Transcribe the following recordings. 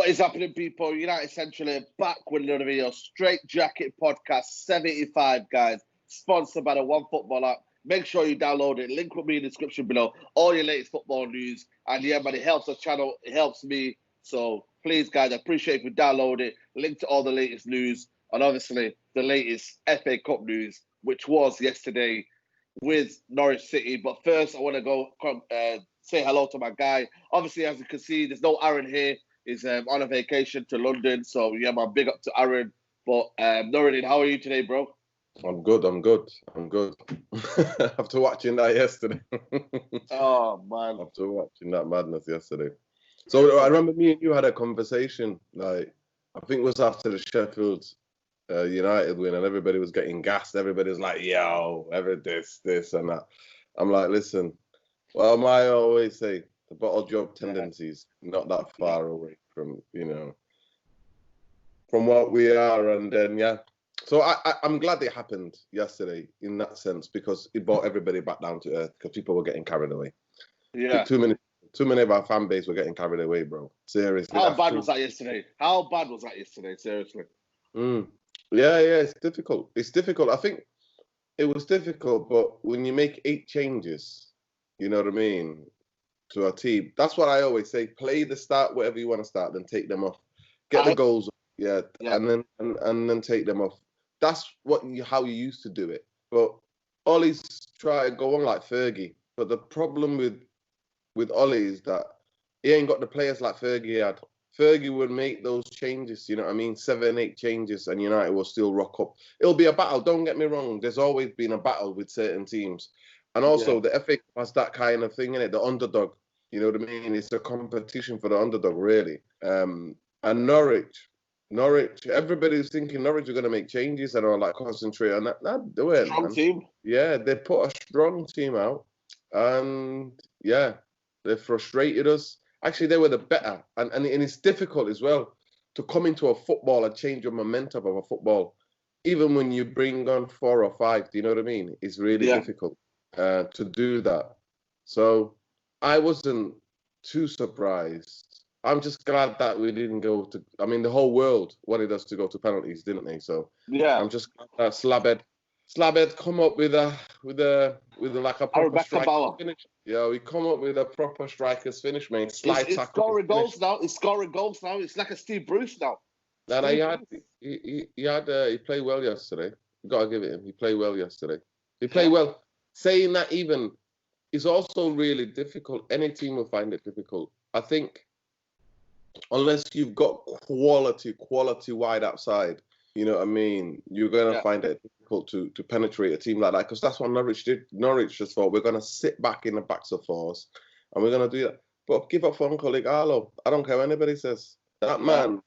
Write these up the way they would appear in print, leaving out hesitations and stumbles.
What is happening, people? United Central are back with another video. Straightjacket podcast 75, guys. Sponsored by the One Football app. Make sure you download it. Link will be in the description below. All your latest football news. And yeah, man, it helps the channel. It helps me. So please, guys, I appreciate if you download it. Link to all the latest news. And obviously, the latest FA Cup news, which was yesterday with Norwich City. But first, I want to go say hello to my guy. Obviously, as you can see, there's no Aaron here. He's on a vacation to London. So, yeah, man, big up to Aaron. But, Nuruddin, how are you today, bro? I'm good. After watching that yesterday. Oh, man. After watching that madness yesterday. So, I remember me and you had a conversation, like, I think it was after the Sheffield United win, and everybody was getting gassed. Everybody was like, yo, this, and that. I'm like, listen, well, I always say, the bottle job tendencies not that far away from, from what we are. And then, yeah. So I'm glad it happened yesterday in that sense, because it brought everybody back down to earth, because people were getting carried away. Yeah. Too many of our fan base were getting carried away, bro. Seriously. How bad was that yesterday? Seriously. Yeah, it's difficult. I think it was difficult, but when you make 8 changes, you know what I mean, to a team, that's what I always say: play the start, whatever you want to start, then take them off, get the goals, and then take them off. That's how you used to do it. But Ollie's try to go on like Fergie, but the problem with Ollie is that he ain't got the players like Fergie had. Fergie would make those changes, you know what I mean, 7, 8 changes, and United will still rock up. It'll be a battle, don't get me wrong. There's always been a battle with certain teams. And also, the FA has that kind of thing in it, the underdog. You know what I mean? It's a competition for the underdog, really. And Norwich, everybody's thinking Norwich are going to make changes and all that, concentrate on that. They weren't, strong team. Yeah, they put a strong team out. And, yeah, they frustrated us. Actually, they were the better. And it's difficult as well to come into a football and change your momentum of a football. Even when you bring on 4 or 5, do you know what I mean? It's really difficult to do that. So I wasn't too surprised. I'm just glad that we didn't go to. I mean, the whole world wanted us to go to penalties, didn't they? So I'm just glad that Slabhead come up with a like a proper striker's finish. Yeah, we come up with a proper striker's finish, mate. Slide tackle. It's scoring goals now. It's like a Steve Bruce now. He played well yesterday. You got to give it him. He played well yesterday. He played well. Saying that even is also really difficult. Any team will find it difficult. I think unless you've got quality wide outside, you know what I mean, you're going to find it difficult to penetrate a team like that, because that's what Norwich did. Norwich just thought, we're going to sit back in the backs of 4s and we're going to do that. But give up for Uncle Igalo. I don't care what anybody says. That man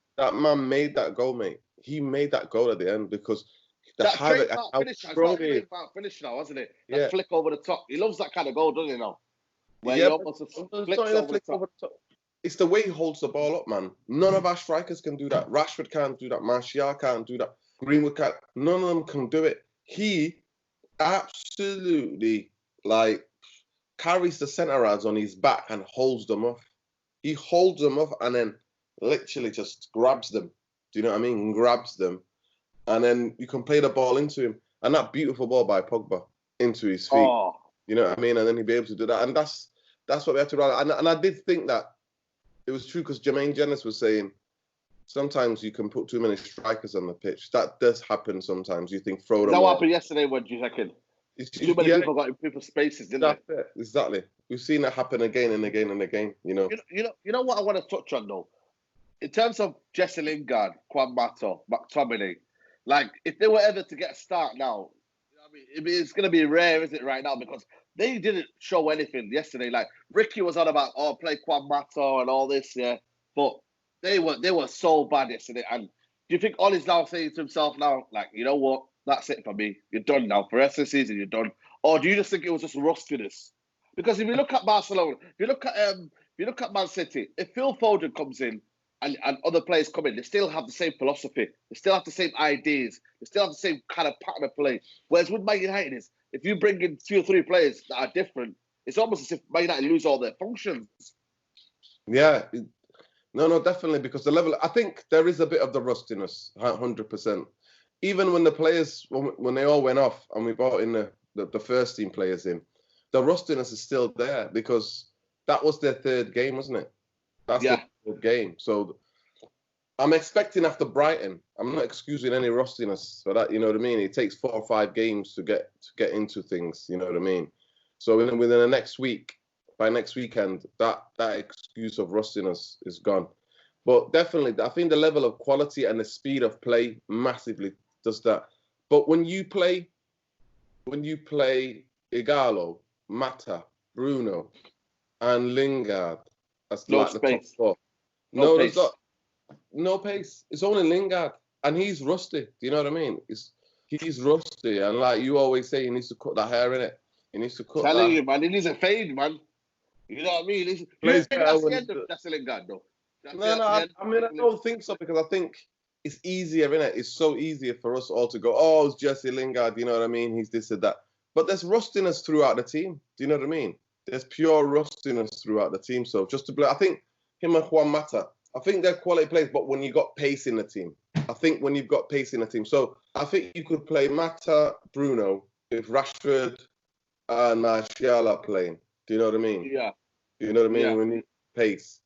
made that goal, mate. He made that goal at the end, because that straight finish now, wasn't it? That flick over the top. He loves that kind of goal, doesn't he now? Where he almost flicks over the top. It's the way he holds the ball up, man. None of our strikers can do that. Rashford can't do that. Martial can't do that. Greenwood can't. None of them can do it. He absolutely, carries the centre-halves on his back and holds them off. He holds them off and then literally just grabs them. Do you know what I mean? Grabs them. And then you can play the ball into him. And that beautiful ball by Pogba into his feet. Oh. You know what I mean? And then he'd be able to do that. And that's what we have to rally. And I did think that it was true, because Jermaine Jennings was saying sometimes you can put too many strikers on the pitch. That does happen sometimes. You think throw them. That happened yesterday, what do you reckon? Too many people got in people's spaces, didn't they? Exactly. We've seen that happen again and again and again, you know. You know what I want to touch on, though? In terms of Jesse Lingard, Kwan Mato, McTominay, if they were ever to get a start now, I mean, it's going to be rare, isn't it, right now? Because they didn't show anything yesterday. Ricky was on about, play Kwan Mato and all this, but they were so bad yesterday. And do you think Ollie's now saying to himself now, you know what, that's it for me. You're done now. For the rest of the season, you're done. Or do you just think it was just rustiness? Because if you look at Barcelona, if you look at Man City, if Phil Foden comes in and other players come in, they still have the same philosophy. They still have the same ideas. They still have the same kind of pattern of play. Whereas with Man United, if you bring in 2 or 3 players that are different, it's almost as if Man United lose all their functions. Yeah, No, definitely, because the level, I think there is a bit of the rustiness, 100%. Even when the players, when they all went off and we brought in the first team players in, the rustiness is still there because that was their third game, wasn't it? That's Yeah. the third game. So I'm expecting after Brighton, I'm not excusing any rustiness for that, you know what I mean? It takes 4 or 5 games to get into things, you know what I mean? So within the next week, by next weekend, that excuse of rustiness is gone. But definitely, I think the level of quality and the speed of play massively does that. But when you play Igalo, Mata, Bruno, and Lingard, that's No like the top space. 4. No There's pace. not. No pace. It's only Lingard, and he's rusty. Do you know what I mean? He's rusty, and like you always say, he needs to cut that hair in it. He needs to cut Telling that. you, man, he needs a fade, man. You know what I mean? You Plays think better that's the when. end of Jesse Lingard, though? No, That's the end. I mean, I don't think so because I think it's easier, innit? It's so easier for us all to go, oh, it's Jesse Lingard. You know what I mean? He's this and that. But there's rustiness throughout the team. Do you know what I mean? There's pure rustiness throughout the team. So just to, I think him and Juan Mata. I think they're quality players, but when you got pace in the team, I think when you've got pace in the team. So I think you could play Mata, Bruno, if Rashford and Martial are playing. Do you know what I mean? Yeah. Do you know what I mean? Yeah. When you pace.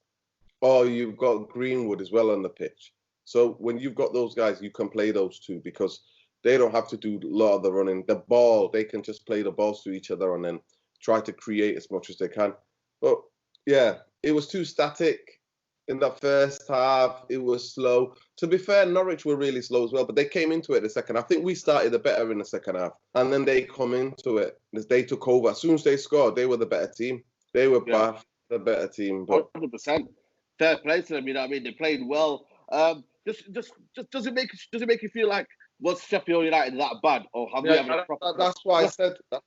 Or you've got Greenwood as well on the pitch. So when you've got those guys, you can play those two because they don't have to do a lot of the running. The ball, they can just play the balls to each other and then try to create as much as they can. But yeah, it was too static. In that first half, it was slow. To be fair, Norwich were really slow as well, but they came into it the second half. I think we started the better in the second half, and then they come into it. They took over. As soon as they scored, they were the better team. They were the better team. But 100%. Fair play to them. You know what I mean? They played well. Just does it make you feel like was Sheffield United that bad, or have we yeah, having a proper? that's what I said. That's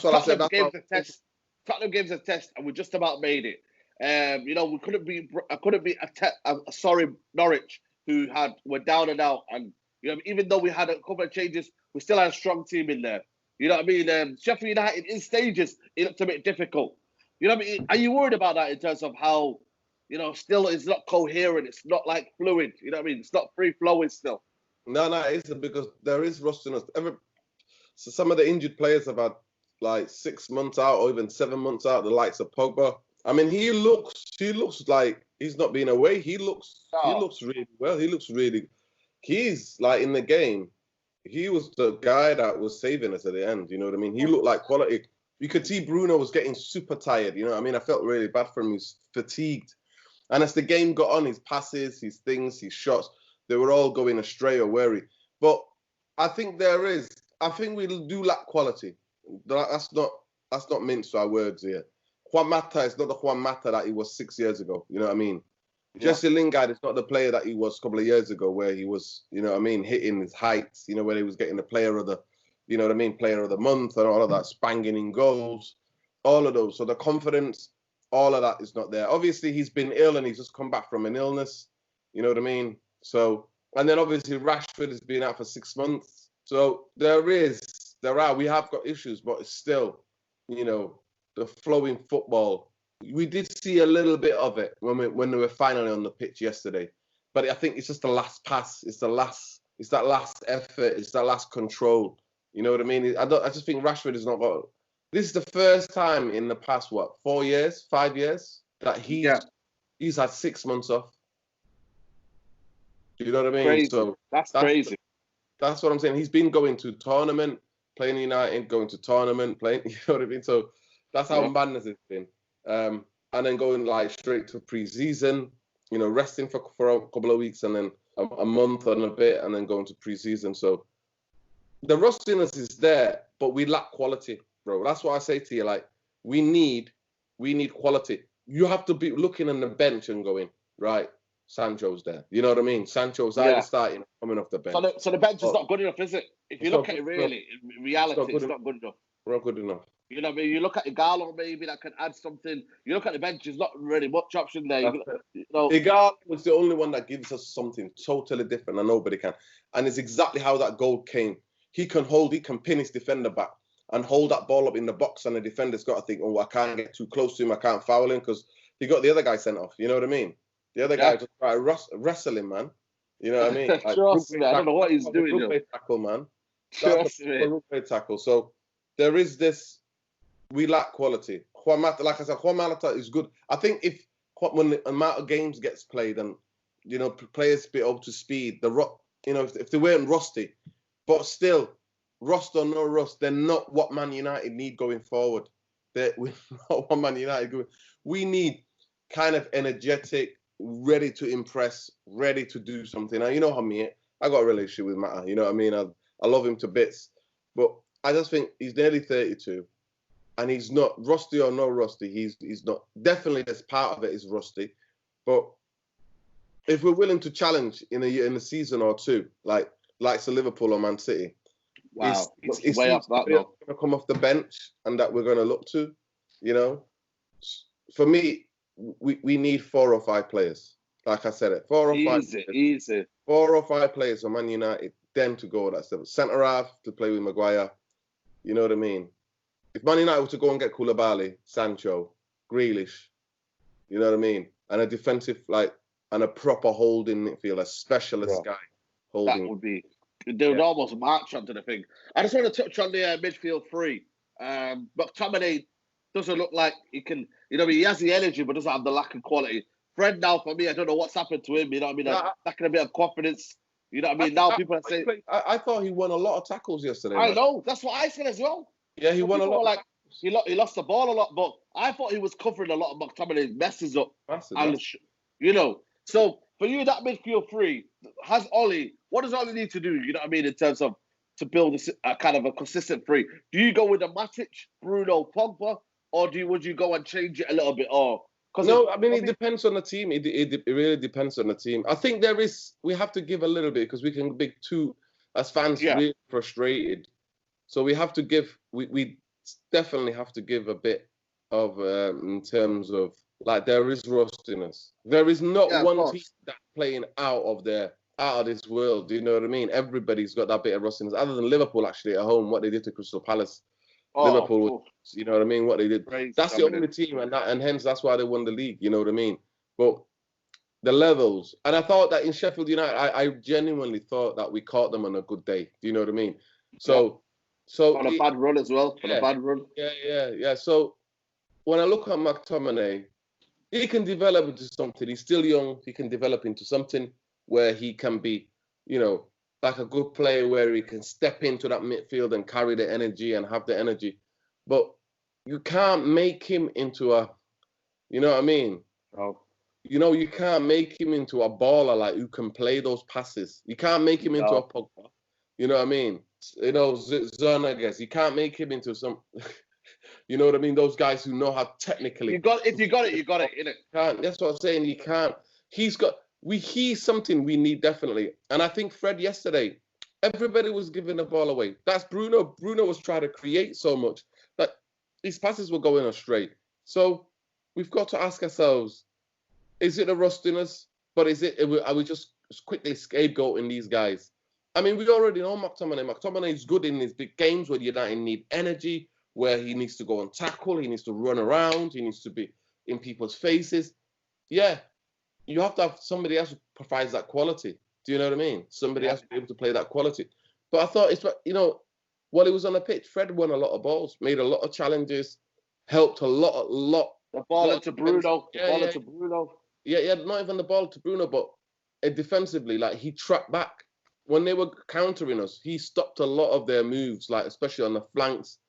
what I said. Tottenham That's gave the test. Tottenham gave us a test, and we just about made it. You know, we couldn't be. I couldn't be sorry Norwich, who were down and out, and you know, even though we had a couple of changes, we still had a strong team in there. You know what I mean? Sheffield United in stages, it looked a bit difficult. You know what I mean? Are you worried about that in terms of how, you know, still it's not coherent, it's not like fluid. You know what I mean? It's not free flowing still. No, it isn't because there is rustiness. So some of the injured players have had like 6 months out or even 7 months out. The likes of Pogba. I mean, he looks like he's not been away. He looks really well. He's like in the game. He was the guy that was saving us at the end. You know what I mean? He looked like quality. You could see Bruno was getting super tired. You know what I mean? I felt really bad for him. He's fatigued. And as the game got on, his passes, his things, his shots, they were all going astray or wary. But I think we do lack quality. That's not minced our words here. Juan Mata is not the Juan Mata that he was 6 years ago. You know what I mean? Yeah. Jesse Lingard is not the player that he was a couple of years ago, where he was, you know what I mean, hitting his heights. You know, where he was getting the player of the, you know what I mean, player of the month and all of that, spanging in goals, all of those. So the confidence, all of that is not there. Obviously, he's been ill and he's just come back from an illness. You know what I mean? So, and then obviously Rashford has been out for 6 months. So we have got issues, but it's still, you know, the flowing football. We did see a little bit of it when they were finally on the pitch yesterday. But I think it's just the last pass. It's that last effort. It's that last control. You know what I mean? I just think Rashford is not got. This is the first time in the past, 4 years, 5 years, that he's had 6 months off. Do you know what I mean? Crazy. So that's crazy. That's what I'm saying. He's been going to tournament, playing United, going to tournament, playing. You know what I mean? So that's how madness it's been. And then going like straight to pre-season, you know, resting for a couple of weeks and then a month and a bit, and then going to pre-season. So the rustiness is there, but we lack quality, bro. That's what I say to you. Like, we need quality. You have to be looking on the bench and going, right, Sancho's there. You know what I mean? Sancho's either starting or coming off the bench. So the bench is not good enough, is it? If you look at it really, in reality, it's not good enough. Not good enough. You know what I mean? You look at Igalo, maybe that can add something. You look at the bench, there's not really much option there. Igalo was the only one that gives us something totally different and nobody can. And it's exactly how that goal came. He can pin his defender back and hold that ball up in the box, and the defender's got to think, oh, I can't get too close to him, I can't foul him, because he got the other guy sent off. You know what I mean? The other guy just started wrestling, man. You know what I mean? Like, Trust me, I don't know what he's doing. Rugby tackle, man. Trust me. Rugby tackle. So there is this. We lack quality. Juan Mata, like I said, Juan Mata is good. I think when the amount of games gets played and players be up to speed, if they weren't rusty, but still, rust or no rust, they're not what Man United need going forward. We're not what Man United going. We need kind of energetic, ready to impress, ready to do something. Now, you know how I got a relationship with Mata. You know what I mean? I love him to bits, but I just think he's nearly 32. And he's not rusty or no rusty. He's not. Definitely, there's part of it is rusty. But if we're willing to challenge in a season or two, like Liverpool or Man City, wow, it's way off that though. Going to come off the bench, and that we're going to look to. For me, we need 4 or 5 players. Like I said, it 4 or 5. Easy. 4 or 5 players for Man United, then to go that step. Centre half to play with Maguire. You know what I mean? If Man United were to go and get Koulibaly, Sancho, Grealish, you know what I mean? And a defensive, and a proper holding midfield, a specialist guy holding. That would be, they would almost march onto the thing. I just want to touch on the midfield 3. McTominay doesn't look like he can, he has the energy, but doesn't have the lack of quality. Fred now, for me, I don't know what's happened to him, you know what I mean? Lacking a bit of confidence. You know what I mean? Now people are saying... I thought he won a lot of tackles yesterday. I know. That's what I said as well. Yeah, he won a lot. He lost the ball a lot, but I thought he was covering a lot of McTominay's messes up. So for you, that midfield 3, what does Ollie need to do, you know what I mean, in terms of to build a kind of a consistent 3? Do you go with a Matic, Bruno, Pogba, or would you go and change it a little bit? It depends on the team. It really depends on the team. I think we have to give a little bit because we can be too, as fans, really frustrated. So we have to give, we definitely have to give a bit of, in terms of, there is rustiness. There is not one team that's playing out of this world. Do you know what I mean? Everybody's got that bit of rustiness, other than Liverpool, actually, at home, what they did to Crystal Palace. Liverpool, you know what I mean? What they did. That's the only team, and hence that's why they won the league, you know what I mean? But the levels, and I thought that in Sheffield United, I genuinely thought that we caught them on a good day. Do you know what I mean? So on a bad run as well. On a bad run. Yeah. So when I look at McTominay, he can develop into something. He's still young. He can develop into something where he can be, like a good player where he can step into that midfield and carry the energy and have the energy. But you can't make him into a, you know what I mean? Oh. You can't make him into a baller who can play those passes. You can't make him into a Pogba. You know what I mean? Zernages. You can't make him into some, you know what I mean? Those guys who know how technically. If you got it, innit? That's what I'm saying. You can't. He's something we need definitely. And I think Fred yesterday, everybody was giving the ball away. That's Bruno. Bruno was trying to create so much that these passes were going astray. So we've got to ask ourselves, is it a rustiness? But are we just quickly scapegoating these guys? I mean, we already know McTominay. McTominay is good in these big games where United need energy, where he needs to go and tackle, he needs to run around, he needs to be in people's faces. Yeah. You have to have somebody else who provides that quality. Do you know what I mean? Somebody else to be able to play that quality. But I thought, while he was on the pitch, Fred won a lot of balls, made a lot of challenges, helped a lot. The ball to Bruno. To Bruno. Yeah, not even the ball to Bruno, but defensively, he tracked back. When they were countering us, he stopped a lot of their moves, especially on the flanks.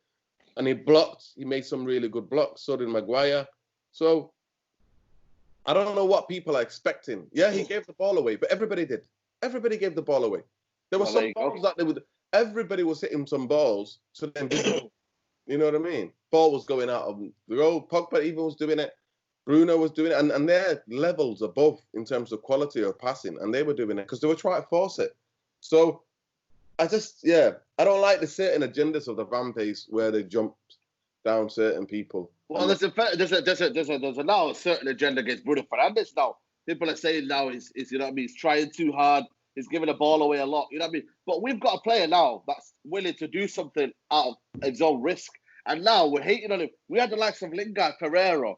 And he made some really good blocks. So did Maguire. So I don't know what people are expecting. Yeah, he gave the ball away, but everybody did. Everybody gave the ball away. There were some balls that everybody was hitting some balls to them. You know what I mean? Ball was going out of the road. Pogba even was doing it. Bruno was doing it. And their levels above in terms of quality of passing. And they were doing it because they were trying to force it. So I don't like the certain agendas of the Vampires where they jump down certain people. Well, there's now a certain agenda against Bruno Fernandes now. People are saying now he's you know what I mean, he's trying too hard, he's giving the ball away a lot, you know what I mean? But we've got a player now that's willing to do something out of his own risk. And now we're hating on him. We had the likes of Lingard, Pereira,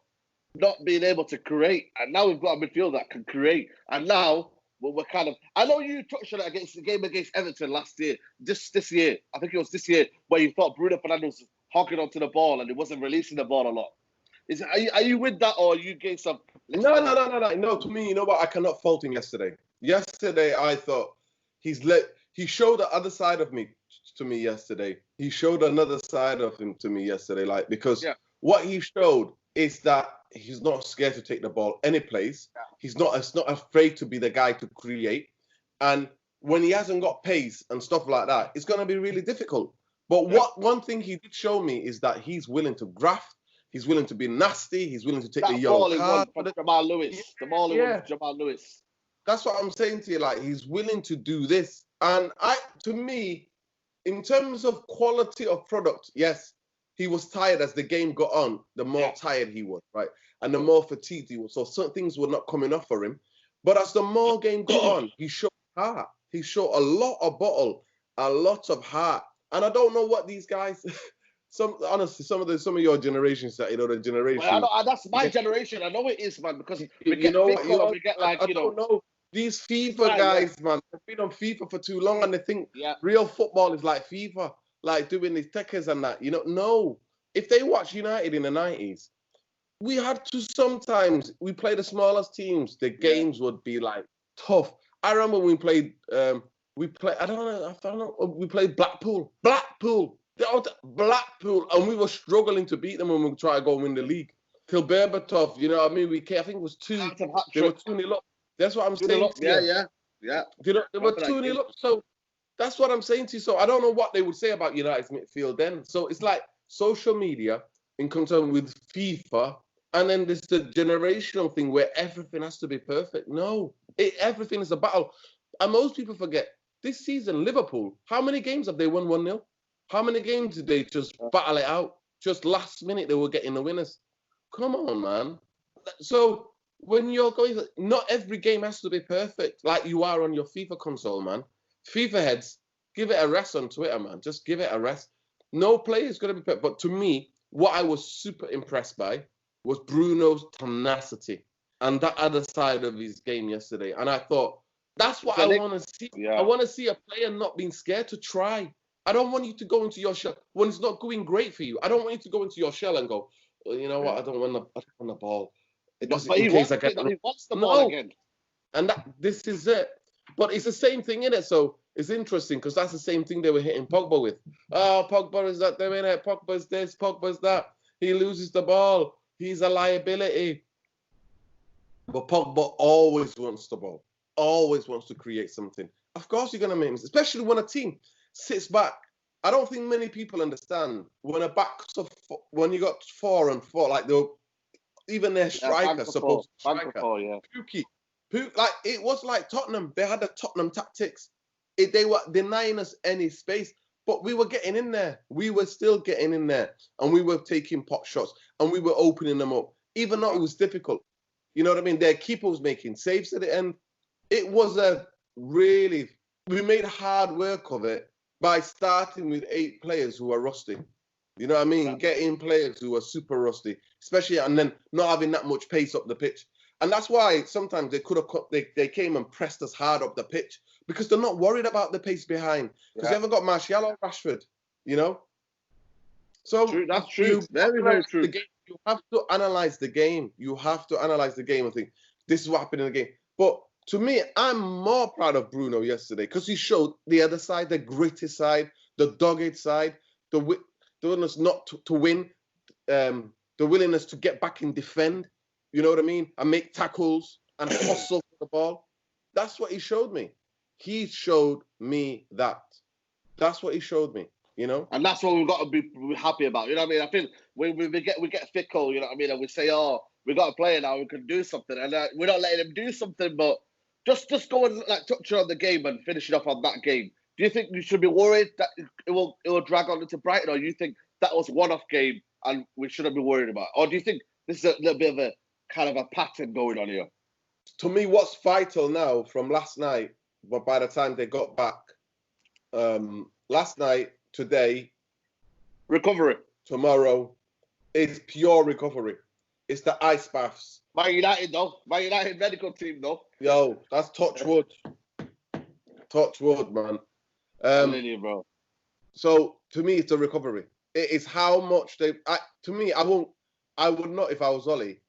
not being able to create, and now we've got a midfield that can create. And now we're kind of. I know you touched on it against the game against Everton last year. This year, I think it was this year, where you thought Bruno Fernandes was hogging onto the ball and he wasn't releasing the ball a lot. Are you with that, or are you getting some? No. To me, you know what? I cannot fault him yesterday. Yesterday, I thought he showed the other side of me to me yesterday. He showed another side of him to me yesterday, like, because what he showed is that he's not scared to take the ball any place. Yeah. He's not afraid to be the guy to create. And when he hasn't got pace and stuff like that, it's going to be really difficult. But one thing he did show me is that he's willing to graft. He's willing to be nasty. He's willing to take the yellow card. From Jamal Lewis. The ball he won from Jamal Lewis. That's what I'm saying to you. Like, he's willing to do this. And to me, in terms of quality of product, yes, he was tired as the game got on. The more tired he was, right? And the more fatigued he was. So certain things were not coming off for him. But as the more game got on, he showed heart. He showed a lot of bottle, a lot of heart. And I don't know what these guys... honestly, some of your generations, the generation. Well, that's my generation. I know it is, man, because we get don't know. These FIFA guys, man, they've been on FIFA for too long, and they think real football is like FIFA, like doing these techers and that. No. If they watch United in the 90s, we had to sometimes we play the smallest teams. The games would be like tough. I remember when we played. We played Blackpool, and we were struggling to beat them when we try to go and win the league. Till Berbatov, you know what I mean? I think it was 2. They were 2-0 up. That's what I'm saying. Yeah. They were 2-0 up. So that's what I'm saying to you. So I don't know what they would say about United's midfield then. So it's like social media in concern with FIFA, and then there's the generational thing where everything has to be perfect. No, everything is a battle. And most people forget, this season, Liverpool, how many games have they won 1-0? How many games did they just battle it out? Just last minute, they were getting the winners. Come on, man. So when you're going, not every game has to be perfect like you are on your FIFA console, man. FIFA heads, give it a rest on Twitter, man. Just give it a rest. No player is going to be perfect. But to me, what I was super impressed by was Bruno's tenacity and that other side of his game yesterday. And I thought, that's what I want to see. Yeah. I want to see a player not being scared to try. I don't want you to go into your shell when it's not going great for you. I don't want you to go into your shell and go, well, you know what? I don't want the ball. He wants the ball again. And this is it. But it's the same thing, innit? So it's interesting because that's the same thing they were hitting Pogba with. Oh, Pogba is that, they're in it. Pogba's this, Pogba's that. He loses the ball. He's a liability. But Pogba always wants the ball. Always wants to create something. Of course you're going to make mistakes, especially when a team sits back. I don't think many people understand when when you got 4 and 4, like even their striker supposed to striker. Pukki. Like it was like Tottenham. They had the Tottenham tactics. They were denying us any space, but we were getting in there. We were still getting in there, and we were taking pot shots, and we were opening them up, even though it was difficult. You know what I mean? Their keeper was making saves at the end. It was we made hard work of it by starting with 8 players who are rusty. You know what I mean? Yeah. Getting players who are super rusty, especially, and then not having that much pace up the pitch. And that's why sometimes they came and pressed us hard up the pitch because they're not worried about the pace behind. Because they haven't got Martial or Rashford, you know? So true, that's true. Very, very true. You have to analyze the game. You have to analyze the game and think, this is what happened in the game. But to me, I'm more proud of Bruno yesterday because he showed the other side, the gritty side, the dogged side, the willingness not to win, the willingness to get back and defend, you know what I mean? And make tackles and hustle for the ball. That's what he showed me. He showed me that. That's what he showed me, you know? And that's what we've got to be happy about, you know what I mean? I think when we get fickle, you know what I mean? And we say, oh, we got a player now who can do something. And we're not letting him do something, but just go and touch on the game and finish it off on that game. Do you think we should be worried that it will drag on into Brighton, or do you think that was one-off game and we shouldn't be worried about it? Or do you think this is a little bit of a kind of a pattern going on here? To me, what's vital now from last night, but by the time they got back, last night, today, recovery, tomorrow, is pure recovery. It's the ice baths. Man United, though. Man United medical team, though. Yo, that's touch wood. Touch wood, man. I'm telling you, bro. So to me, it's a recovery. It is how much they. To me, I would not, if I was Ollie,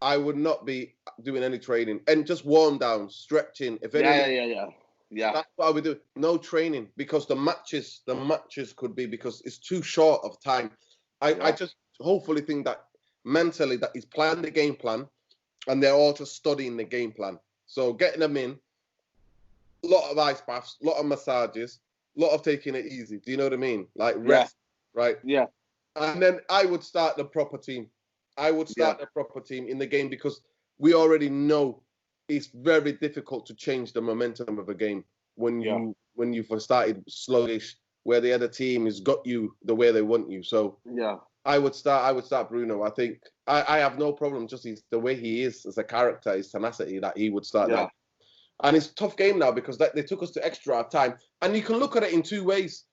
I would not be doing any training and just warm down, stretching. If anything, yeah. That's what I would do. No training, because the matches could be, because it's too short of time. I just hopefully think that mentally that he's planned the game plan, and they're all just studying the game plan. So getting them in, a lot of ice baths, a lot of massages, a lot of taking it easy. Do you know what I mean? Like rest, right? Yeah. And then I would start the proper team. I would start the proper team in the game, because we already know it's very difficult to change the momentum of a game when you first started sluggish, where the other team has got you the way they want you. So I would start Bruno. I think I have no problem. Just the way he is as a character, his tenacity, that he would start that. And it's a tough game now, because they took us to extra time. And you can look at it in two ways.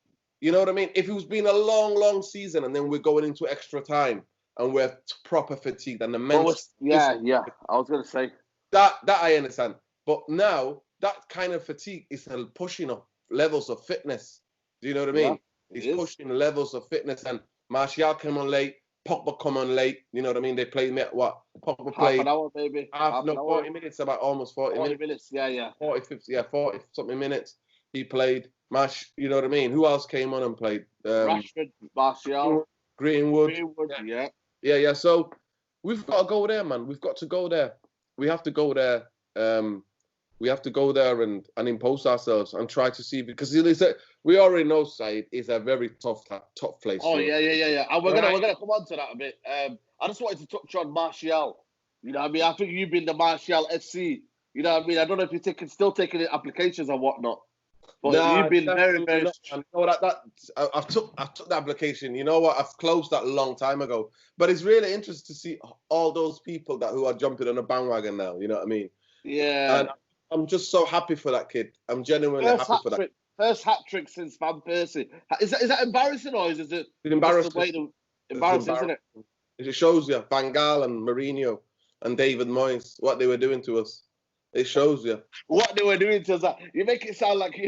You know what I mean? If it was been a long, long season and then we're going into extra time and we're proper fatigued and the mental... I was going to say. That I understand. But now, that kind of fatigue is pushing up levels of fitness. Do you know what I mean? It's pushing levels of fitness. And Martial came on late. Pogba come on late. You know what I mean? They played me at what? Pogba played... Half an hour, maybe. 40 minutes, about almost 40 minutes. 40 minutes, yeah. 40 something minutes. He played. You know what I mean? Who else came on and played? Rashford, Martial. Greenwood. Yeah. So we've got to go there, man. We've got to go there. We have to go there. We have to go there and impose ourselves and try to see, because we already know Said is a very tough place. Oh yeah. And we're gonna come on to that a bit. I just wanted to touch on Martial. You know what I mean? I think you've been the Martial FC. You know what I mean? I don't know if you're still taking applications or whatnot. But you've been very, very... I've took the application. You know what? I've closed that a long time ago. But it's really interesting to see all those people who are jumping on a bandwagon now. You know what I mean? Yeah. And I'm just so happy for that kid. I'm genuinely happy for that. First hat-trick since Van Persie. Is that embarrassing, or is it... It's embarrassing. Embarrassing, isn't it? It shows you Van Gaal and Mourinho and David Moyes, what they were doing to us. It shows you what they were doing to us. You make it sound like,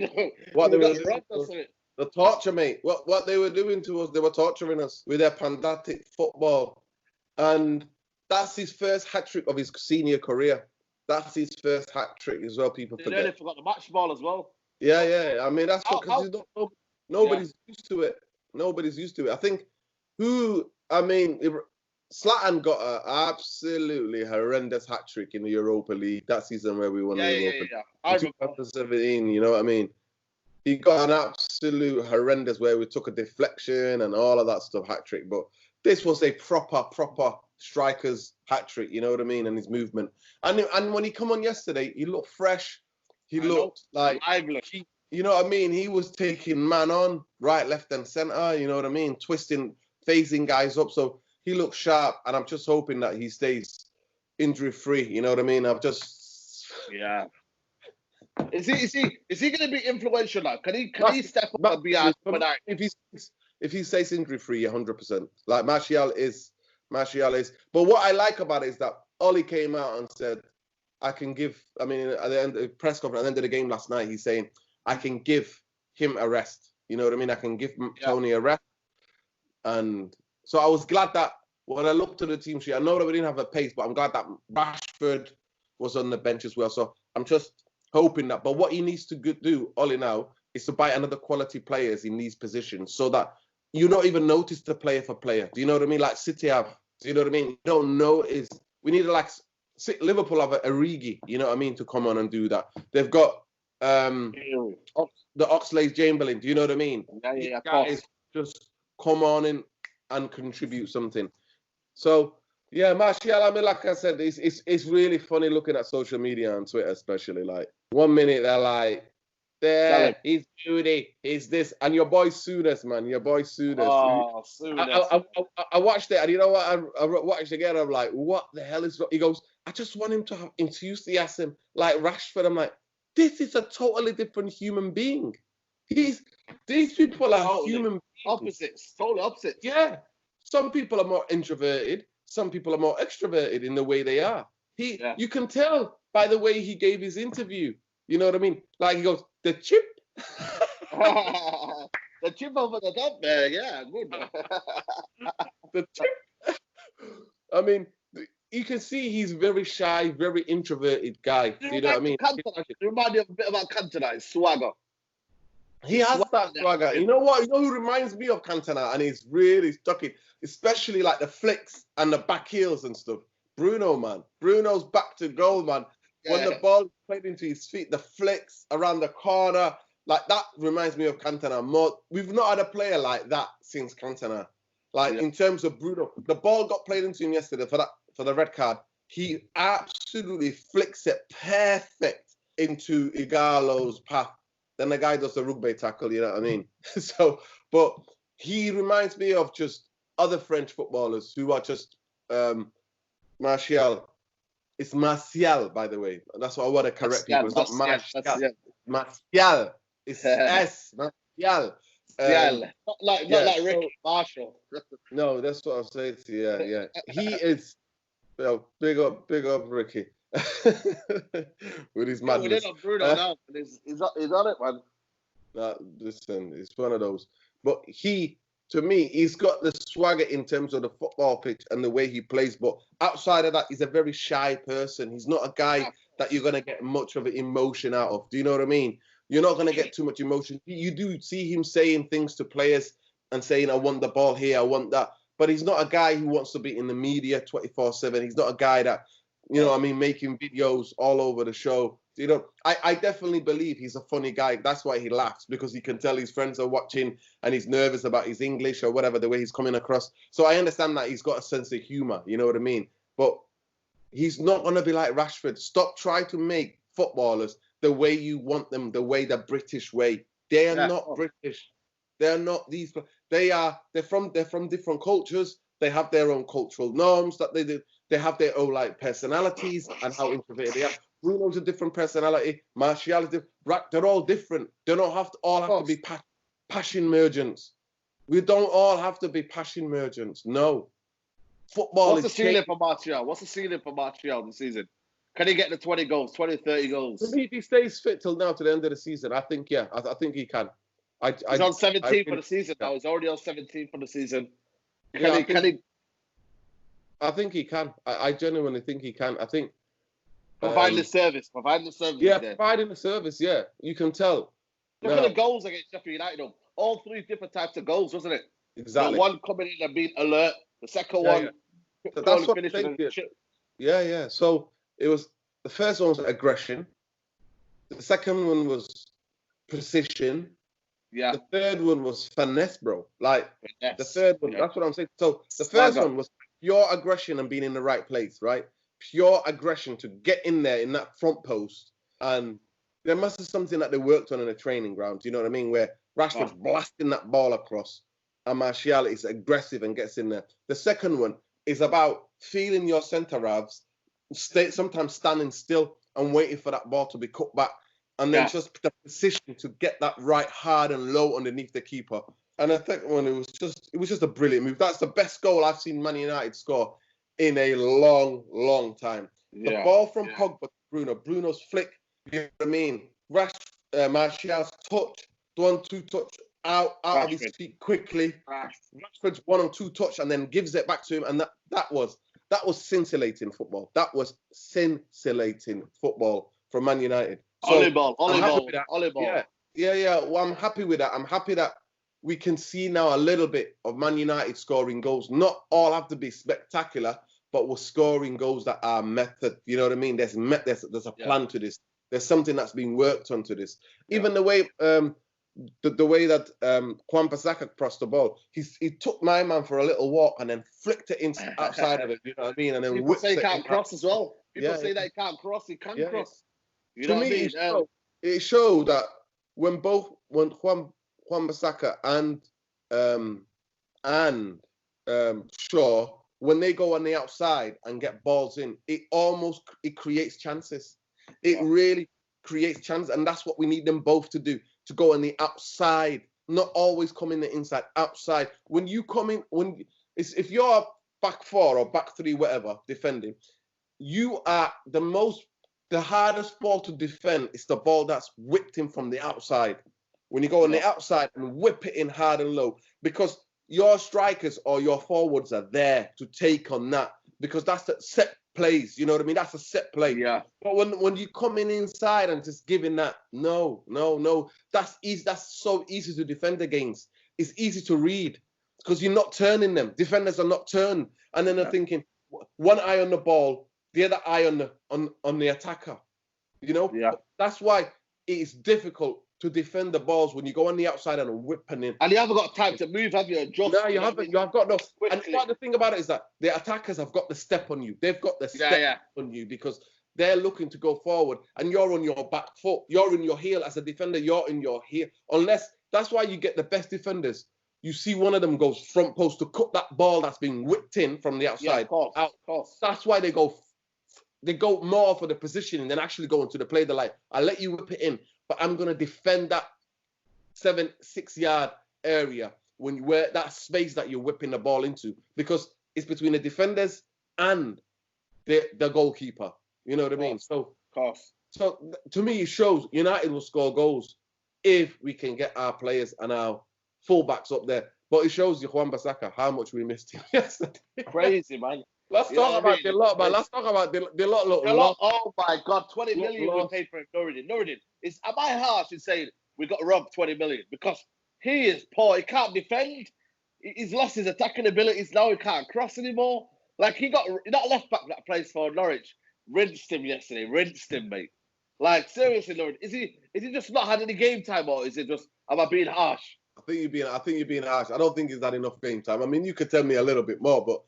what they were doing to us. The torture, mate. What they were doing to us, they were torturing us with their pandatic football. And that's his first hat-trick of his senior career. That's his first hat-trick as well, people forget. They forgot the match ball as well. Yeah. I mean, that's because nobody's used to it. Nobody's used to it. I think Zlatan got an absolutely horrendous hat-trick in the Europa League that season where we won the Europa League. In 2017, you know what I mean? He got an absolute horrendous where we took a deflection and all of that stuff, hat-trick. But this was a proper striker's hat-trick, you know what I mean? And his movement. And when he come on yesterday, he looked fresh. He looked like... you know what I mean? He was taking man on, right, left and centre, you know what I mean? Twisting, phasing guys up. So... he looks sharp, and I'm just hoping that he stays injury-free. You know what I mean? Yeah. Is he going to be influential now? Can he step up and be our number 9? If he stays injury-free, 100%. Like Martial is. But what I like about it is that Ollie came out and said, at the end of the press conference, at the end of the game last night, he's saying, I can give him a rest. You know what I mean? I can give Tony a rest. And... so I was glad that when I looked at the team sheet, I know that we didn't have a pace, but I'm glad that Rashford was on the bench as well. So I'm just hoping that. But what he needs to do, Ollie, now, is to buy another quality players in these positions so that you don't even notice the player for player. Do you know what I mean? Like City have. Do you know what I mean? You don't notice. We need to Liverpool have a Origi, you know what I mean, to come on and do that. They've got the Oxlade-Chamberlain. Do you know what I mean? Yeah. Guys just come on in and contribute something. So yeah, Martial, I mean, like I said, it's really funny looking at social media and Twitter, especially. Like 1 minute they're like, he's beauty, he's this, and your boy Souness, man, your boy Souness. Oh, Souness. I watched it, and you know what? I watched it again. I'm like, what the hell is? He goes, I just want him to have enthusiasm like Rashford. I'm like, this is a totally different human being. These people are human beings. Totally opposites. Yeah. Some people are more introverted. some people are more extroverted in the way they are. You can tell by the way he gave his interview. You know what I mean? Like he goes, the chip. The chip over the top there, yeah, good. The chip. I mean, you can see he's very shy, very introverted guy. Do you know what I mean? You remind me a bit about Cantona, his swagger. He has that swagger. You know what? You know who reminds me of Cantona, and he's really stuck in, especially like the flicks and the back heels and stuff. Bruno, man. Bruno's back to goal, man. Yeah. When the ball is played into his feet, the flicks around the corner, like that reminds me of Cantona more. We've not had a player like that since Cantona. Like in terms of Bruno, the ball got played into him yesterday for the red card. He absolutely flicks it perfect into Ighalo's path. Then the guy does the rugby tackle, you know what I mean? So, but he reminds me of just other French footballers who are just Martial. It's Martial, by the way. That's what I want to correct people. It's not Martial. Martial. It's S. Martial. Not like Ricky Marshall. No, that's what I'm saying to you. Yeah. He is, big up Ricky. With his madness. We're in on Bruno now. He's on it, man. Listen, it's one of those. But to me, he's got the swagger in terms of the football pitch and the way he plays. But outside of that, he's a very shy person. He's not a guy that you're going to get much of an emotion out of. Do you know what I mean? You're not going to get too much emotion. You do see him saying things to players and saying, I want the ball here, I want that. But he's not a guy who wants to be in the media 24/7. He's not a guy that, you know what I mean, making videos all over the show. You know, I definitely believe he's a funny guy. That's why he laughs, because he can tell his friends are watching and he's nervous about his English or whatever, the way he's coming across. So I understand that he's got a sense of humor, you know what I mean? But he's not going to be like Rashford. Stop trying to make footballers the way you want them, the British way. They are not British. They're not these. They're from different cultures. They have their own cultural norms that they do. They have their own like personalities and how introverted they are. Bruno's a different personality. Martial is different. They're all different. They don't have to be passion merchants. We don't all have to be passion merchants. No. Football What's the ceiling for Martial? What's the ceiling for Martial this season? Can he get the 20 goals, 20, 30 goals? If he stays fit till now to the end of the season, I think, yeah. I think he can. He's on 17 for the season now. He's already on 17 for the season. Can he? I think he can. I genuinely think he can. I think. Providing the service. Yeah, providing the service, yeah. You can tell. Look at the goals against Sheffield United. All three different types of goals, wasn't it? Exactly. The one coming in and being alert. The second one. Yeah. So that's what I'm saying. Yeah. So it was, the first one was aggression. The second one was precision. Yeah. The third one was finesse, bro. Like, the third one, that's what I'm saying. So the first one was pure aggression and being in the right place, right? Pure aggression to get in there in that front post. And there must be something that they worked on in the training ground, you know what I mean? Where Rashford's blasting that ball across and Martial is aggressive and gets in there. The second one is about feeling your centre-halves, sometimes standing still and waiting for that ball to be cut back. And then just the position to get that right hard and low underneath the keeper. And the second one, it was just a brilliant move. That's the best goal I've seen Man United score in a long, long time. The ball from Pogba to Bruno's flick, you know what I mean? Martial's touch, the 1-2 touch out of his feet quickly. Rashford's 1-2 touch and then gives it back to him. And that was scintillating football. That was scintillating football from Man United. So Volleyball. Yeah. Well, I'm happy with that. I'm happy that we can see now a little bit of Man United scoring goals. Not all have to be spectacular, but we're scoring goals that are method. You know what I mean? There's a plan to this. There's something that's been worked onto this. Even the way the way that Wan-Bissaka crossed the ball, he took my man for a little walk and then flicked it outside of it. You know what I mean? And then people say he can't cross as well. People say that he can't cross. He can cross. You know to me, it showed that when Wan-Bissaka and Shaw, when they go on the outside and get balls in, it creates chances. It really creates chances, and that's what we need them both to do, to go on the outside, not always come in the inside, outside. When you come in, if you're back four or back three, whatever, defending, you are the hardest ball to defend is the ball that's whipped in from the outside. When you go on the outside and whip it in hard and low, because your strikers or your forwards are there to take on that, because that's the set plays. You know what I mean? That's a set play. Yeah. But when you come in inside and just giving that, no, that's easy. That's so easy to defend against. It's easy to read because you're not turning them. Defenders are not turned, and then they're thinking one eye on the ball, the other eye on the attacker. You know? Yeah. That's why it is difficult to defend the balls when you go on the outside and whipping in. And you haven't got time to move, have you? Adjust, no, you haven't. You have got no. Quickly. And the thing about it is that the attackers have got the step on you. They've got the step on you because they're looking to go forward, and you're on your back foot. You're in your heel as a defender. You're in your heel. Unless that's why you get the best defenders. You see one of them goes front post to cut that ball that's been whipped in from the outside. Yeah, of course, out. Of course. That's why they go more for the positioning than actually going to the play. They're like, I'll let you whip it in, but I'm gonna defend that 6 yard area where that space that you're whipping the ball into, because it's between the defenders and the goalkeeper. You know what I mean? So to me, it shows United will score goals if we can get our players and our fullbacks up there. But it shows you, Wan-Bissaka, how much we missed him yesterday. Crazy, man. Let's talk about the lot, man. Let's talk about the lot. Oh my God, 20 million we paid for Nuruddin. Am I harsh in saying we got robbed 20 million? Because he is poor. He can't defend. He's lost his attacking abilities now. He can't cross anymore. Like that left back that plays for Norwich rinsed him yesterday. Rinsed him, mate. Like seriously, Lord, is he just not had any game time, or is it just am I being harsh? I think you're being harsh. I don't think he's had enough game time. I mean, you could tell me a little bit more, but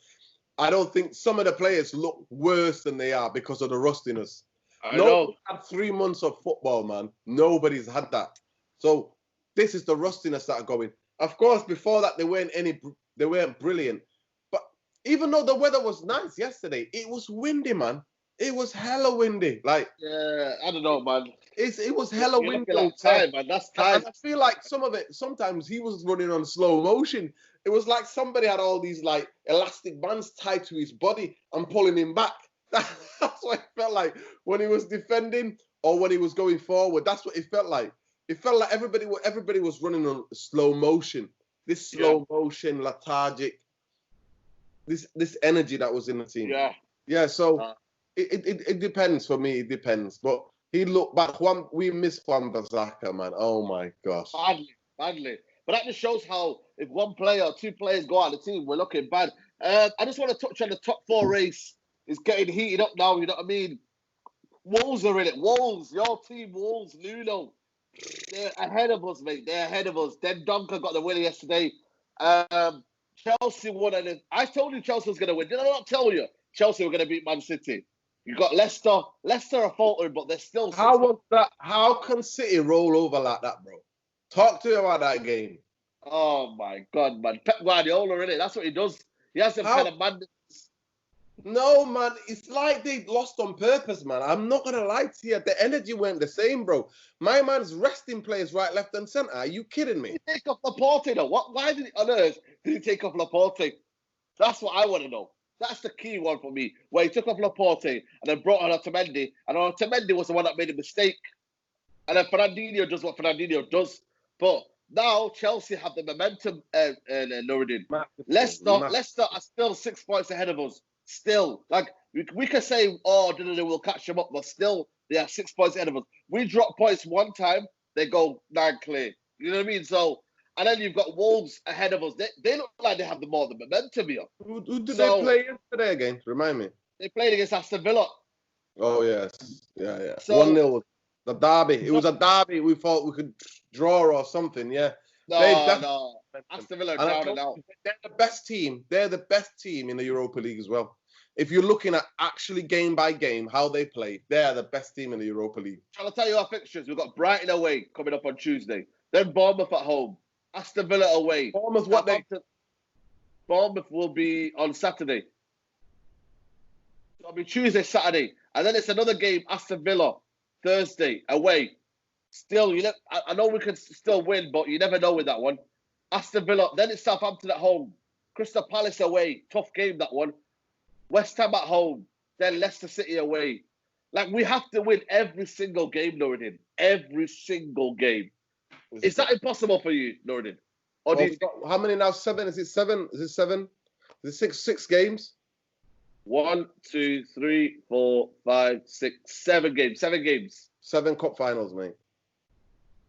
I don't think some of the players look worse than they are because of the rustiness. Nobody's had 3 months of football, man. Nobody's had that. So this is the rustiness that are going. Of course, before that, they weren't brilliant. But even though the weather was nice yesterday, it was windy, man. It was hella windy. Like, yeah, I don't know, man. It was hella windy. Like time, man. That's time. And I feel like sometimes he was running on slow motion. It was like somebody had all these like elastic bands tied to his body and pulling him back. That's what it felt like when he was defending or when he was going forward. That's what it felt like. It felt like everybody was running on slow motion. This slow motion, lethargic. This energy that was in the team. Yeah. So it depends for me. It depends, but he looked back. We missed Wan-Bissaka, man. Oh my gosh. Badly. But that just shows how if one player or two players go out of the team, we're looking bad. I just want to touch on the top four race. It's getting heated up now. You know what I mean? Wolves are in it. Wolves, your team, Wolves, Nuno. They're ahead of us, mate. They're ahead of us. Then Donker got the win yesterday. Chelsea won, and I told you Chelsea was going to win. Did I not tell you Chelsea were going to beat Man City? You got Leicester. Leicester are faltering, but they're still. How was that? How can City roll over like that, bro? Talk to me about that game. Oh my God, man! Pep Guardiola, in it. That's what he does. He has some kind of madness. No, man, it's like they lost on purpose, man. I'm not gonna lie to you. The energy weren't the same, bro. My man's resting players right, left, and centre. Are you kidding me? Did he take off Laporte though? Why on earth did he take off Laporte? That's what I want to know. That's the key one for me. Where he took off Laporte and then brought on Otamendi, and Otamendi was the one that made a mistake. And then Fernandinho does what Fernandinho does. But now Chelsea have the momentum, Nuruddin. Leicester are still 6 points ahead of us. Still, like we could say, we'll catch them up, but still they are 6 points ahead of us. We drop points one time, they go 9 clear. You know what I mean? So, and then you've got Wolves ahead of us. They look like they have the momentum here. Who did they play yesterday against? Remind me. They played against Aston Villa. Oh yes, yeah. So, 1-0. The derby. It was a derby. We thought we could draw or something. Yeah. No. Aston Villa are down and out. They're the best team. They're the best team in the Europa League as well. If you're looking at actually game by game how they play, they're the best team in the Europa League. Shall I tell you our fixtures? We've got Brighton away coming up on Tuesday. Then Bournemouth at home. Aston Villa away. Bournemouth what day? Bournemouth will be on Saturday. It'll be Tuesday, Saturday. And then it's another game, Aston Villa, Thursday, away. Still, I know we can still win, but you never know with that one. Aston Villa, then it's Southampton at home. Crystal Palace away, tough game that one. West Ham at home, then Leicester City away. Like, we have to win every single game, Nuruddin. Every single game. Is that impossible for you, Nuruddin? Or well, how many now? 7? Is it 7? Is it 7? Is it six games? 1, 2, 3, 4, 5, 6, 7 games. 7 games. 7 cup finals, mate.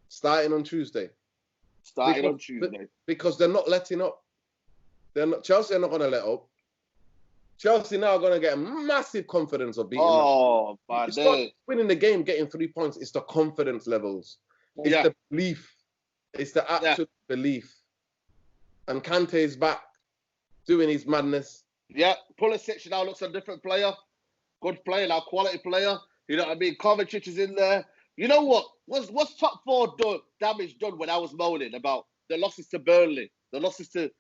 Starting on Tuesday. On Tuesday. Because they're not letting up. Chelsea are not going to let up. Chelsea now are going to get massive confidence of beating them. Man. It's not winning the game, getting 3 points. It's the confidence levels. It's the belief. It's the absolute belief. And Kante is back doing his madness. Yeah, Pulisic now looks a different player. Good player now, quality player. You know what I mean? Kovacic is in there. You know what? What's top 4 damage done when I was moaning about the losses to Burnley, the losses to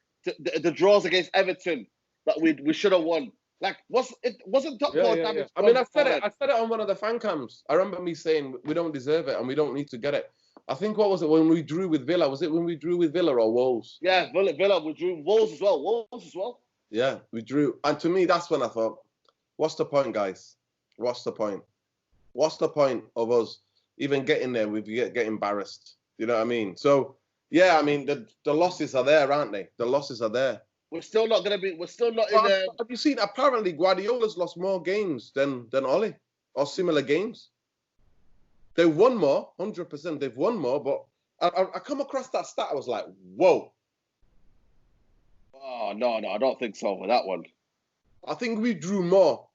the draws against Everton that we should have won? Like, wasn't top 4 damage? I mean, I said it on one of the fan cams. I remember me saying we don't deserve it and we don't need to get it. I think, what was it, when we drew with Villa? Was it when we drew with Villa or Wolves? Yeah, Villa. We drew Wolves as well. Yeah, we drew. And to me, that's when I thought, what's the point, guys? What's the point? What's the point of us even getting there? We get embarrassed. You know what I mean? So, yeah, I mean, the losses are there, aren't they? The losses are there. We're still not in there. Have you seen, apparently, Guardiola's lost more games than Ole, or similar games. They won more, 100%. They've won more, but I come across that stat. I was like, whoa. Oh, no, I don't think so with that one. I think we drew more,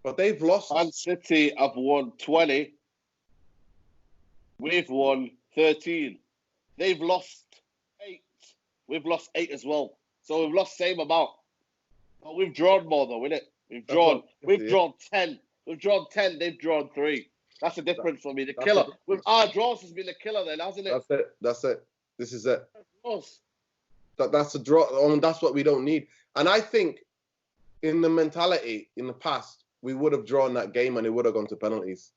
but they've lost. Man City have won 20. We've won 13. They've lost 8. We've lost 8 as well. So we've lost same amount. But we've drawn more though, innit? We've drawn 10. We've drawn 10. They've drawn 3. That's the difference for me. The killer. With our draws has been the killer then, hasn't it? That's it. This is it. That's a draw. That's what we don't need. And I think in the mentality in the past, we would have drawn that game and it would have gone to penalties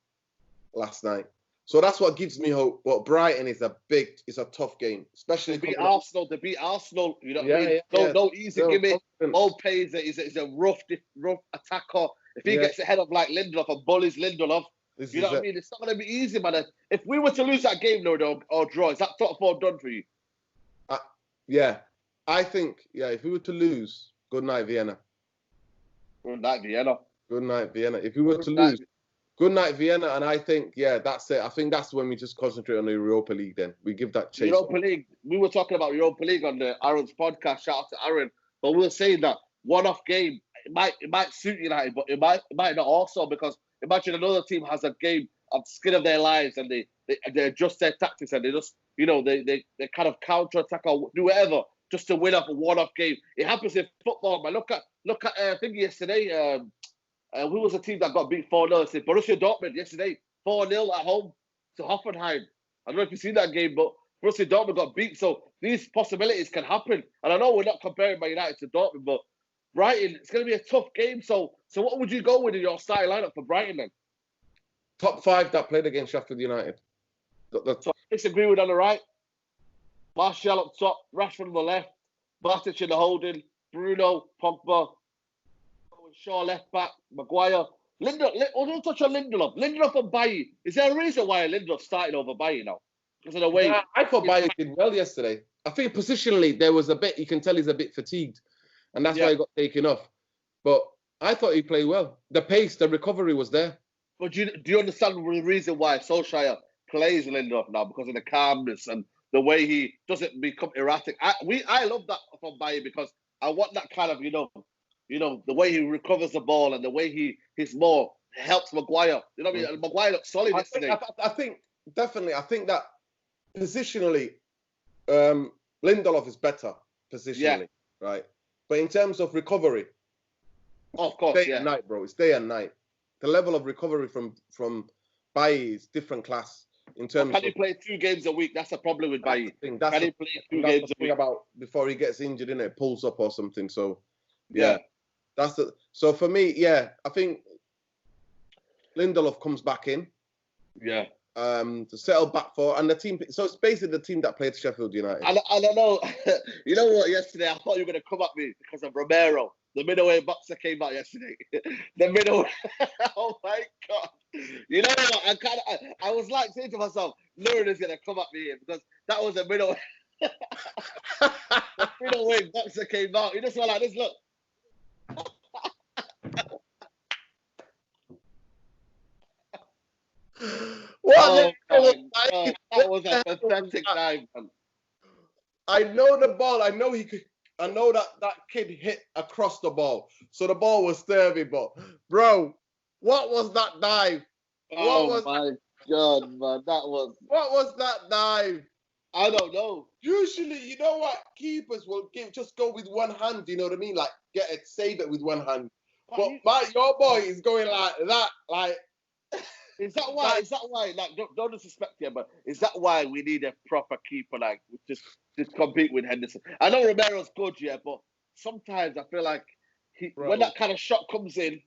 last night. So that's what gives me hope. But Brighton is a tough game, especially to beat Arsenal. You know what I mean? No easy gimmick. Opay is a rough attacker. If he gets ahead of like Lindelof and bullies Lindelof, you know what I mean? It's not going to be easy, man. If we were to lose that game, or draw, is that top 4 done for you? Yeah. I think, if we were to lose, good night, Vienna. Good night, Vienna. Good night, Vienna. If we were to lose, good night, Vienna. And I think, that's it. I think that's when we just concentrate on the Europa League then. We give that chase. Europa League. We were talking about Europa League on Aaron's podcast. Shout out to Aaron. But we were saying that one-off game, it might suit United, but it might not also, because imagine another team has a game of skin of their lives and they adjust their tactics and they just, they kind of counter-attack or do whatever just to win off a one-off game. It happens in football, man. Look at I think yesterday, who was the team that got beat 4-0? It's Borussia Dortmund yesterday, 4-0 at home to Hoffenheim. I don't know if you've seen that game, but Borussia Dortmund got beat. So these possibilities can happen. And I know we're not comparing Man United to Dortmund, but Brighton, it's going to be a tough game. So what would you go with in your starting lineup for Brighton then? Top 5 that played against Sheffield United. So Chris Greenwood on the right, Martial up top, Rashford on the left, Matic in the holding, Bruno, Pogba, Shaw left back, Maguire. Don't touch on Lindelof. Lindelof and Bailly. Is there a reason why Lindelof started over Bailly now? Because of the way... I thought Bailly did well yesterday. I think positionally there was a bit, you can tell he's a bit fatigued. And that's why he got taken off. But I thought he played well. The pace, the recovery was there. But do you understand the reason why Solskjaer plays Lindelof now? Because of the calmness and the way he doesn't become erratic. I love that from Bailly because I want that kind of, the way he recovers the ball and the way he's more helps Maguire. You know what I mean? Maguire looks solid yesterday. I think that positionally, Lindelof is better positionally, right? But in terms of recovery, of course, day and night, bro. It's day and night. The level of recovery from Bailly is different class. In terms can he play 2 games a week? That's a problem with Bailly. Can he play 2 games a week? About before he gets injured, innit? Pulls up or something. So So for me, I think Lindelof comes back in. Yeah. to settle back for, and the team. So it's basically the team that played Sheffield United. I don't know. You know what? Yesterday, I thought you were going to come at me because of Romero. The middleweight boxer came out yesterday. The middleweight. Oh my God! You know what? I was like saying to myself, Lurin is going to come at me here because that was a middleweight. The middleweight boxer came out. You just went like this. Look. What? Oh, that was a pathetic dive, man. I know the ball. I know he could. I know that kid hit across the ball, so the ball was serving. But bro, what was that dive? Oh my God, man, that was. What was that dive? I don't know. Usually, you know what? Keepers will just go with one hand. You know what I mean? Like save it with one hand. But your boy is going like that. Like, is that why? Is that why? Like, don't disrespect him, but is that why we need a proper keeper? Like, just compete with Henderson. I know Romero's good, yeah, but sometimes I feel like when that kind of shot comes in,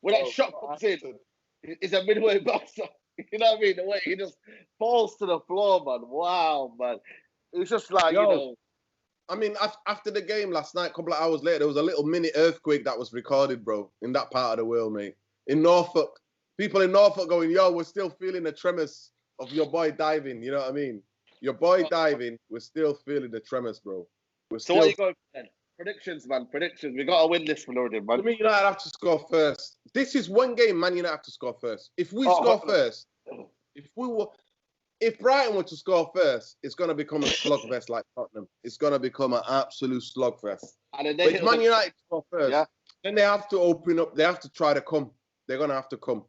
he's a midway boxer. You know what I mean? The way he just falls to the floor, man. Wow, man. It's just like, you know. I mean, after the game last night, a couple of hours later, there was a little mini earthquake that was recorded, bro, in that part of the world, mate. In Norfolk. People in Norfolk going, yo, we're still feeling the tremors of your boy diving. You know what I mean? Your boy diving, we're still feeling the tremors, bro. So what are you going for then? Predictions, man. Predictions. We got to win this for Lordin, man. To me, United have to score first. This is one game, Man United have to score first. If we score first, if Brighton were to score first, it's going to become a slugfest like Tottenham. It's going to become an absolute slugfest. But if Man United score first, then they have to open up. They have to try to come. They're going to have to come.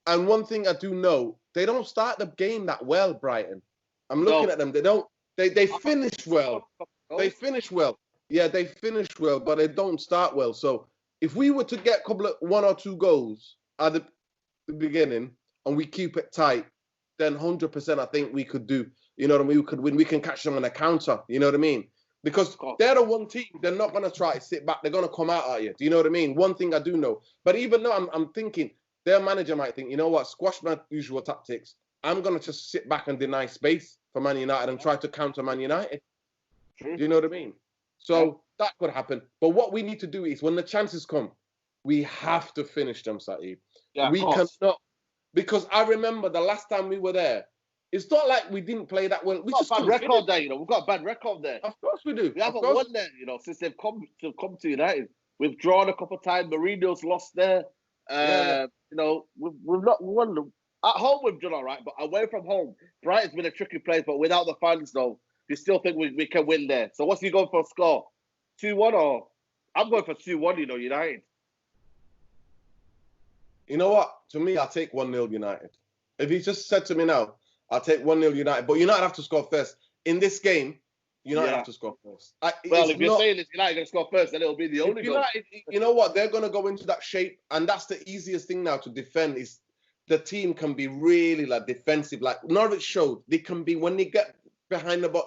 And one thing I do know, they don't start the game that well, Brighton. I'm looking at them. They don't. They finish well. They finish well. Yeah, they finish well, but they don't start well. So if we were to get one or two goals at the beginning and we keep it tight, then 100% I think we could do. You know what I mean? We could win. We can catch them on a counter. You know what I mean? Because they're the one team. They're not going to try to sit back. They're going to come out at you. Do you know what I mean? One thing I do know. But even though I'm thinking, their manager might think, you know what? Squash my usual tactics. I'm going to just sit back and deny space for Man United and try to counter Man United. Do you know what I mean? So that could happen. But what we need to do is when the chances come, we have to finish them, Saeed. Yeah, we cannot. Because I remember the last time we were there, it's not like we didn't play that well. We just got a bad record there, you know. We've got a bad record there. Of course we do. We haven't won there, you know, since they've come to United. We've drawn a couple of times. Mourinho's lost there. You know, we've not won them. At home, we've done all right, but away from home, Brighton's been a tricky place. But without the fans, though, you still think we can win there. So what's he going for a score? 2-1 or? I'm going for 2-1, you know, United. You know what? To me, I'll take 1-0 United. If he just said to me now, I'll take 1-0 United. But United have to score first. In this game, United have to score first. Well, if you're saying it's United going to score first, then it'll be the only goal. You know what? They're going to go into that shape. And that's the easiest thing now to defend is the team can be really like defensive. Like Norwich showed, they can be, when they get behind the ball,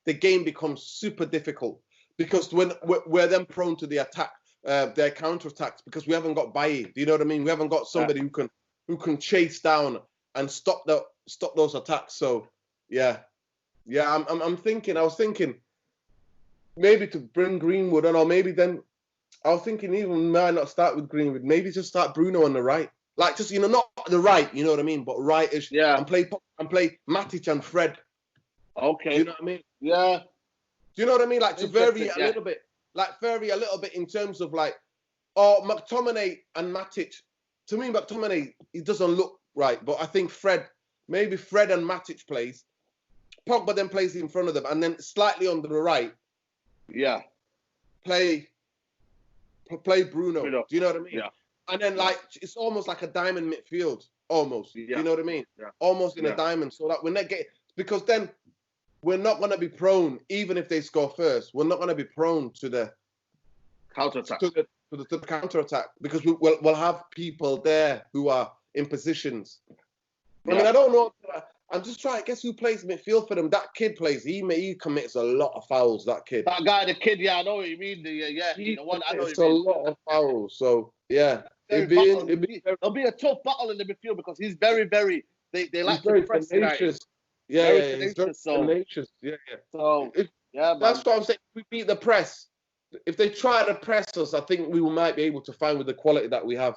the game becomes super difficult. Because when we're then prone to the attack, their counter-attacks, because we haven't got Bailly. Do you know what I mean? We haven't got somebody who can chase down and stop those attacks. So I was thinking maybe to bring Greenwood on, or maybe then I was thinking even might not start with Greenwood, maybe just start Bruno on the right. Like just, you know, not the right, you know what I mean, but right-ish. Yeah. And play Matic and Fred. Okay. Do you know what I mean? Yeah. Do you know what I mean? Like to vary a little bit. Like vary a little bit in terms of like, or McTominay and Matic. To me, McTominay, he doesn't look right, but I think maybe Fred and Matic plays. Pogba then plays in front of them, and then slightly on the right. Yeah. Play Bruno. Do you know what I mean? Yeah. And then like it's almost like a diamond midfield, almost. Yeah. Do you know what I mean? Yeah. Almost in a diamond, so that when they get, because then we're not going to be prone, even if they score first, we're not going to be prone to the counter-attack. To the counter-attack, because we'll have people there who are in positions. I mean, I don't know. I'm just trying to guess who plays midfield for them. That kid plays. He commits a lot of fouls, that kid. That guy, the kid, I know what you mean. The one, I know what you mean. It's a lot of fouls, so, yeah. It'll be a tough battle in the midfield because he's very, very they He's like to very press United. tenacious. Yeah, Very yeah, he's very tenacious. So, tenacious. Yeah, yeah. so yeah, man. That's what I'm saying. If we beat the press, if they try to press us, I think we might be able to find with the quality that we have.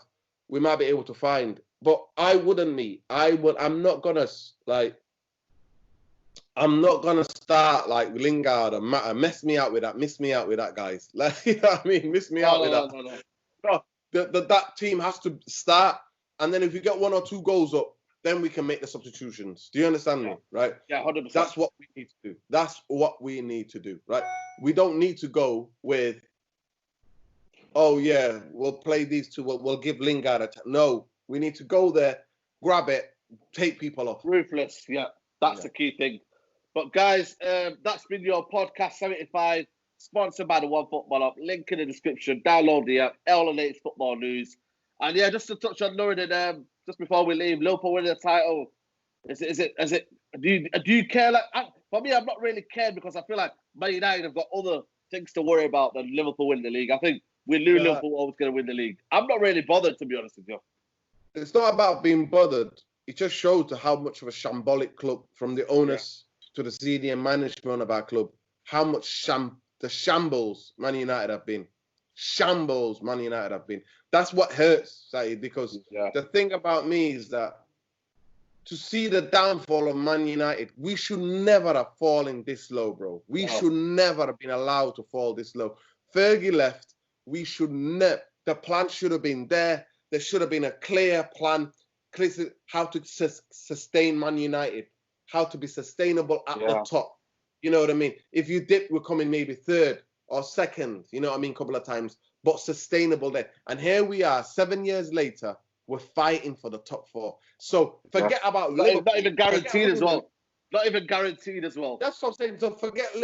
We might be able to find. But I wouldn't meet. I'm not gonna like. I'm not gonna start like Lingard and Matter. Mess me out with that. Miss me out with that, guys. Like, you know what I mean? Miss me out with that. No. No, that team has to start, and then if you get 1 or 2 goals up, then we can make the substitutions. Do you understand me? Right? Yeah, 100%. That's what we need to do. That's what we need to do. Right? We don't need to go with, oh yeah, we'll play these two. We'll give Lingard a no. We need to go there, grab it, take people off. Ruthless. Yeah, that's the key thing. But guys, that's been your podcast 75, sponsored by the One Football App. Link in the description. Download the app. All the latest football news. And yeah, just to touch on Nuruddin, just before we leave, Liverpool winning the title. Is it? Do you care? Like, for me, I'm not really cared because I feel like Man United have got other things to worry about than Liverpool winning the league. I think we knew Liverpool were always going to win the league. I'm not really bothered, to be honest with you. It's not about being bothered. It just shows how much of a shambolic club, from the owners to the senior management of our club, how much the shambles Man United have been. Shambles Man United have been. That's what hurts, Saeed, because the thing about me is that to see the downfall of Man United, we should never have fallen this low, bro. We should never have been allowed to fall this low. Fergie left. We should never. The plan should have been there. There should have been a clear plan, how to sustain Man United, how to be sustainable at the top. You know what I mean? If you dip, we're coming maybe third or second, you know what I mean, a couple of times, but sustainable there. And here we are, 7 years later, we're fighting for the top 4. So forget about Liverpool. Not even guaranteed as well. Not even guaranteed as well. That's what I'm saying. So forget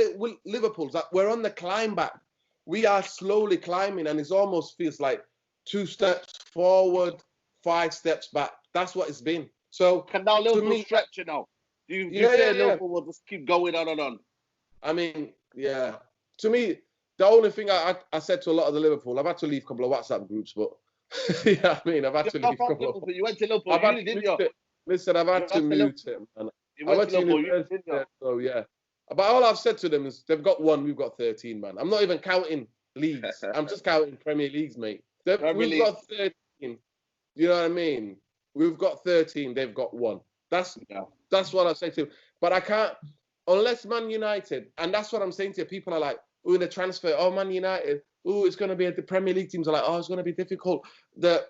Liverpool's. We're on the climb back. We are slowly climbing, and it almost feels like 2 steps forward, 5 steps back. That's what it's been. So can now Liverpool stretch, you know? You say Liverpool will just keep going on and on. I mean, yeah. To me, the only thing I said to a lot of the Liverpool, I've had to leave a couple of WhatsApp groups, but yeah, I mean, I've had to leave a couple of... You went to Liverpool, didn't you? Listen, I've had to mute it, man. I went to university, so yeah. But all I've said to them is they've got 1, we've got 13, man. I'm not even counting leagues. I'm just counting Premier Leagues, mate. We've got 13. You know what I mean? We've got 13, they've got 1. That's what I say to them. But I can't, unless Man United, and that's what I'm saying to you, people are like, oh, in the transfer, oh, Man United, oh, it's going to be, the Premier League teams are like, oh, it's going to be difficult. The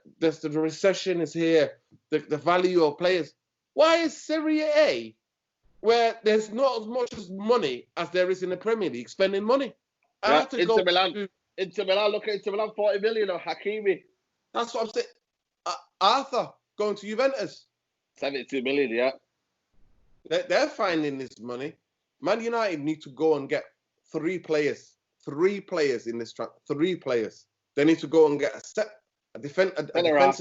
recession is here. The value of players. Why is Serie A, where there's not as much money as there is in the Premier League, spending money? Inter Milan, look at Inter Milan, 40 million or Hakimi. That's what I'm saying. Arthur going to Juventus. 72 million, yeah. They're finding this money. Man United need to go and get 3 players. 3 players in this track. 3 players. They need to go and get a defensive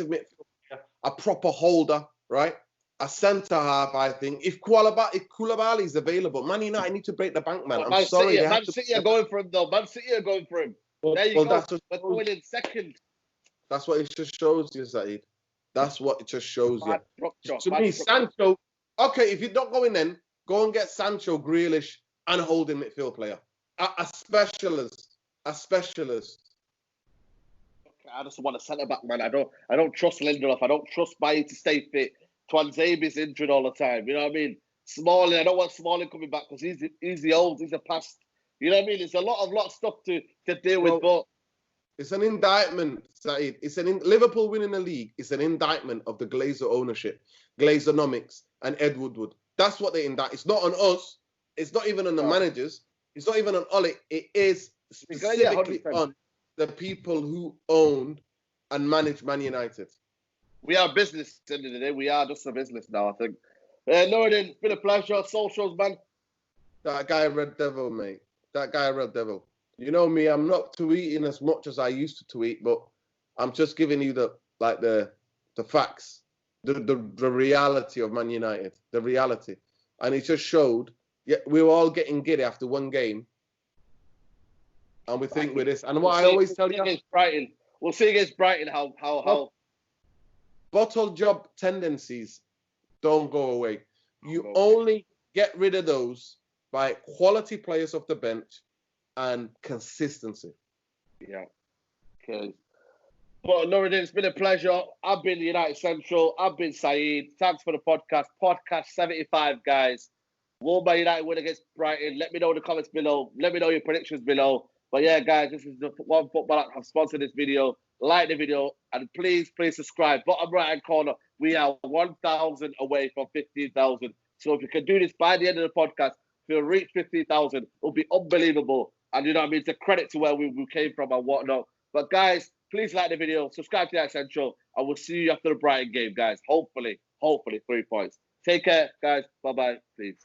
midfielder, a proper holder, right? A centre half, I think. If Koulibaly is available, Man United need to break the bank, man. I'm sorry. Man City are going for him, though. Man City are going for him. There you go. We're going in second. That's what it just shows you, Saeed. That's what it just shows you. To me, Sancho, okay, if you're not going in, go and get Sancho, Grealish, and a holding midfield player. A specialist. A specialist. I just want a centre-back, man. I don't trust Lindelof. I don't trust Bailly to stay fit. Tuanzebe's injured all the time. You know what I mean? Smalling, I don't want Smalling coming back because he's the old, he's the past. You know what I mean? It's a lot of stuff to deal with, but... It's an indictment, Saeed. Liverpool winning the league is an indictment of the Glazer ownership, Glazonomics, and Ed Woodward. That's what they indict. It's not on us. It's not even on the managers. It's not even on Ollie. It is specifically on the people who own and manage Man United. We are business at the end of the day. We are just a business now, I think. Nuruddin, it's been a pleasure. Socials, man. That guy, Red Devil, mate. That guy, Red Devil. You know me, I'm not tweeting as much as I used to tweet, but I'm just giving you the facts, the reality of Man United, the reality. And it just showed, we were all getting giddy after one game. And we think with this. And what I always tell you... Brighton. We'll see against Brighton how... Bottle job tendencies don't go away. You only get rid of those by quality players off the bench and consistency. Yeah. Okay. But Nuruddin, it's been a pleasure. I've been United Central. I've been Saeed. Thanks for the podcast. Podcast 75, guys. Will Man United win against Brighton? Let me know in the comments below. Let me know your predictions below. But yeah, guys, this is the One Football App have sponsored this video. Like the video and please subscribe. Bottom right hand corner, we are 1,000 away from 15,000. So if you can do this by the end of the podcast, if you reach 15,000, it'll be unbelievable. And you know what I mean? It's a credit to where we came from and whatnot. But guys, please like the video, subscribe to the Central, and we'll see you after the Brighton game, guys. Hopefully 3 points. Take care, guys. Bye-bye, please.